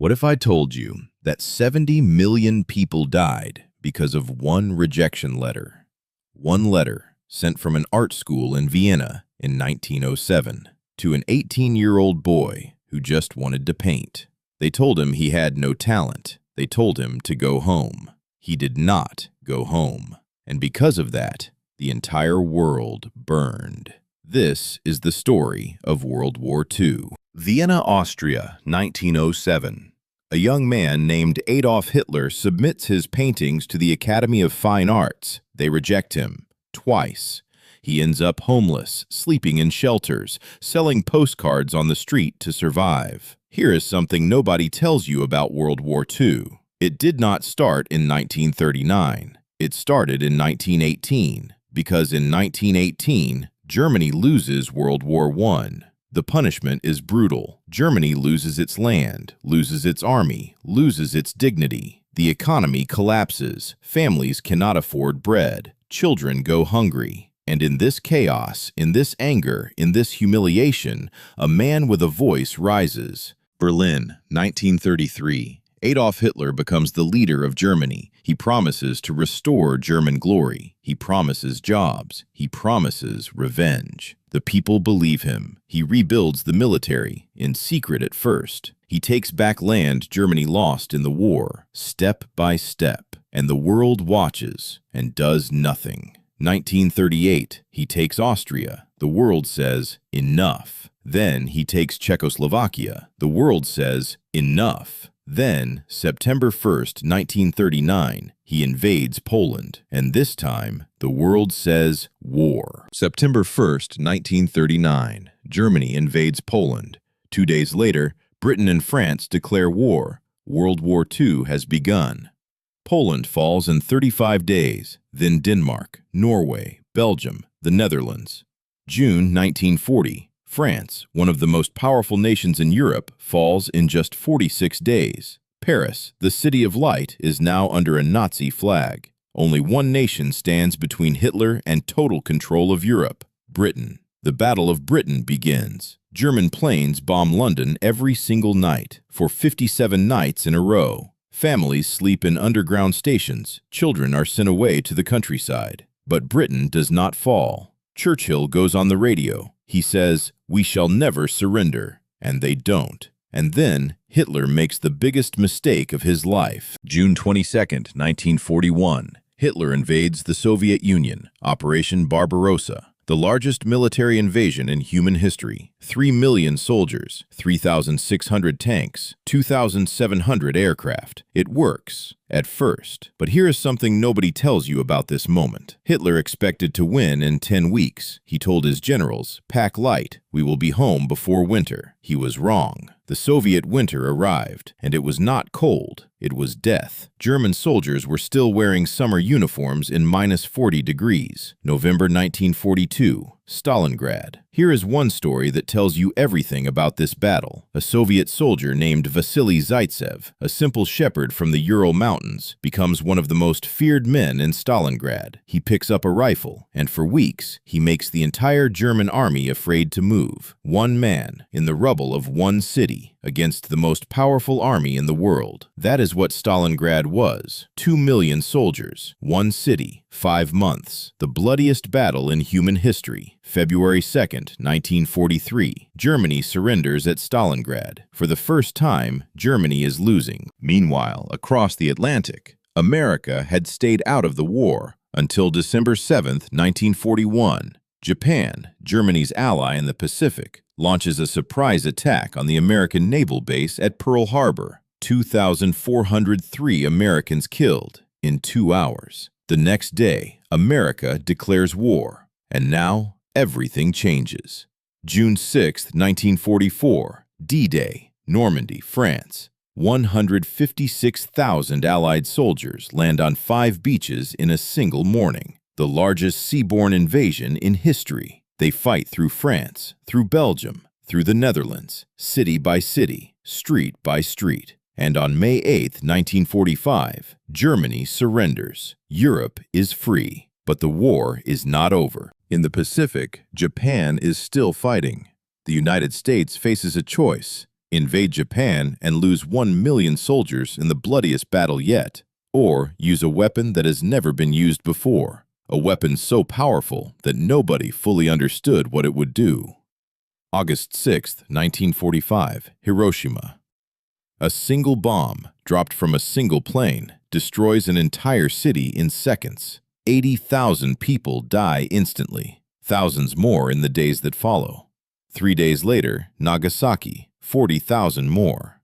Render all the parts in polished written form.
What if I told you that 70 million people died because of one rejection letter? One letter sent from an art school in Vienna in 1907 to an 18-year-old boy who just wanted to paint. They told him he had no talent. They told him to go home. He did not go home. And because of that, the entire world burned. This is the story of World War II. Vienna, Austria, 1907. A young man named Adolf Hitler submits his paintings to the Academy of Fine Arts. They reject him twice. He ends up homeless, sleeping in shelters, selling postcards on the street to survive. Here is something nobody tells you about World War II. It did not start in 1939. It started in 1918, because in 1918, Germany loses World War I. The punishment is brutal. Germany loses its land, loses its army, loses its dignity. The economy collapses. Families cannot afford bread. Children go hungry. And in this chaos, in this anger, in this humiliation, a man with a voice rises. Berlin, 1933. Adolf Hitler becomes the leader of Germany. He promises to restore German glory. He promises jobs. He promises revenge. The people believe him. He rebuilds the military, in secret at first. He takes back land Germany lost in the war, step by step. And the world watches and does nothing. 1938, he takes Austria. The world says, enough. Then he takes Czechoslovakia. The world says, enough. Then, September 1st, 1939, he invades Poland, and this time, the world says war. September 1st, 1939, Germany invades Poland. 2 days later, Britain and France declare war. World War II has begun. Poland falls in 35 days, then Denmark, Norway, Belgium, the Netherlands. June 1940. France, one of the most powerful nations in Europe, falls in just 46 days. Paris, the city of light, is now under a Nazi flag. Only one nation stands between Hitler and total control of Europe: Britain. The Battle of Britain begins. German planes bomb London every single night, for 57 nights in a row. Families sleep in underground stations. Children are sent away to the countryside. But Britain does not fall. Churchill goes on the radio. He says, "We shall never surrender," and they don't. And then Hitler makes the biggest mistake of his life. June 22nd, 1941. Hitler invades the Soviet Union, Operation Barbarossa, the largest military invasion in human history. 3 million soldiers, 3,600 tanks, 2,700 aircraft. It works. At first. But here is something nobody tells you about this moment. Hitler expected to win in 10 weeks. He told his generals, "Pack light. We will be home before winter." He was wrong. The Soviet winter arrived, and it was not cold. It was death. German soldiers were still wearing summer uniforms in -40 degrees. November 1942. Stalingrad. Here is one story that tells you everything about this battle. A Soviet soldier named Vasily Zaitsev, a simple shepherd from the Ural Mountains, becomes one of the most feared men in Stalingrad. He picks up a rifle, and for weeks, he makes the entire German army afraid to move. One man, in the rubble of one city, against the most powerful army in the world. That is what Stalingrad was. 2 million soldiers, one city, 5 months. The bloodiest battle in human history. February 2nd, 1943. Germany surrenders at Stalingrad. For the first time, Germany is losing. Meanwhile, across the Atlantic, America had stayed out of the war until December 7th, 1941. Japan, Germany's ally in the Pacific, launches a surprise attack on the American naval base at Pearl Harbor. 2,403 Americans killed in 2 hours. The next day, America declares war. And now, everything changes. June 6, 1944, D-Day, Normandy, France. 156,000 Allied soldiers land on 5 beaches in a single morning. The largest seaborne invasion in history. They fight through France, through Belgium, through the Netherlands, city by city, street by street. And on May 8, 1945, Germany surrenders. Europe is free. But the war is not over. In the Pacific, Japan is still fighting. The United States faces a choice: invade Japan and lose 1 million soldiers in the bloodiest battle yet, or use a weapon that has never been used before, a weapon so powerful that nobody fully understood what it would do. August 6, 1945, Hiroshima. A single bomb, dropped from a single plane, destroys an entire city in seconds. 80,000 people die instantly, thousands more in the days that follow. 3 days later, Nagasaki, 40,000 more.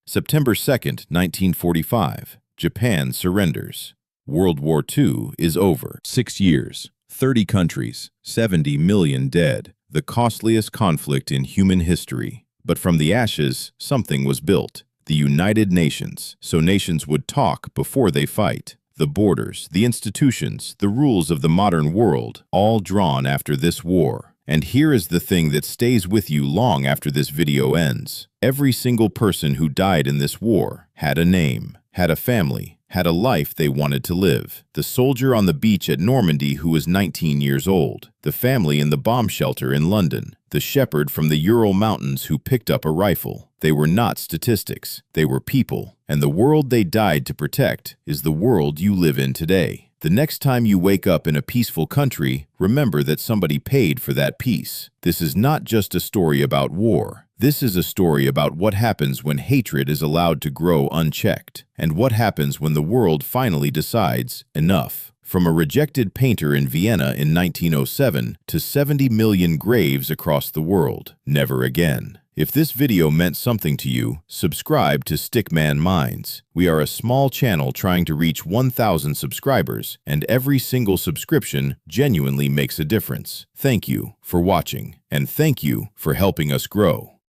September 2, 1945, Japan surrenders. World War II is over. 6 years, 30 countries, 70 million dead, the costliest conflict in human history. But from the ashes, something was built. The United Nations, so nations would talk before they fight. The borders, the institutions, the rules of the modern world, all drawn after this war. And here is the thing that stays with you long after this video ends. Every single person who died in this war had a name, had a family, had a life they wanted to live. The soldier on the beach at Normandy who was 19 years old, the family in the bomb shelter in London, the shepherd from the Ural Mountains who picked up a rifle. They were not statistics, they were people, and the world they died to protect is the world you live in today. The next time you wake up in a peaceful country, remember that somebody paid for that peace. This is not just a story about war. This is a story about what happens when hatred is allowed to grow unchecked, and what happens when the world finally decides, enough. From a rejected painter in Vienna in 1907 to 70 million graves across the world, never again. If this video meant something to you, subscribe to Stickman Minds. We are a small channel trying to reach 1,000 subscribers, and every single subscription genuinely makes a difference. Thank you for watching, and thank you for helping us grow.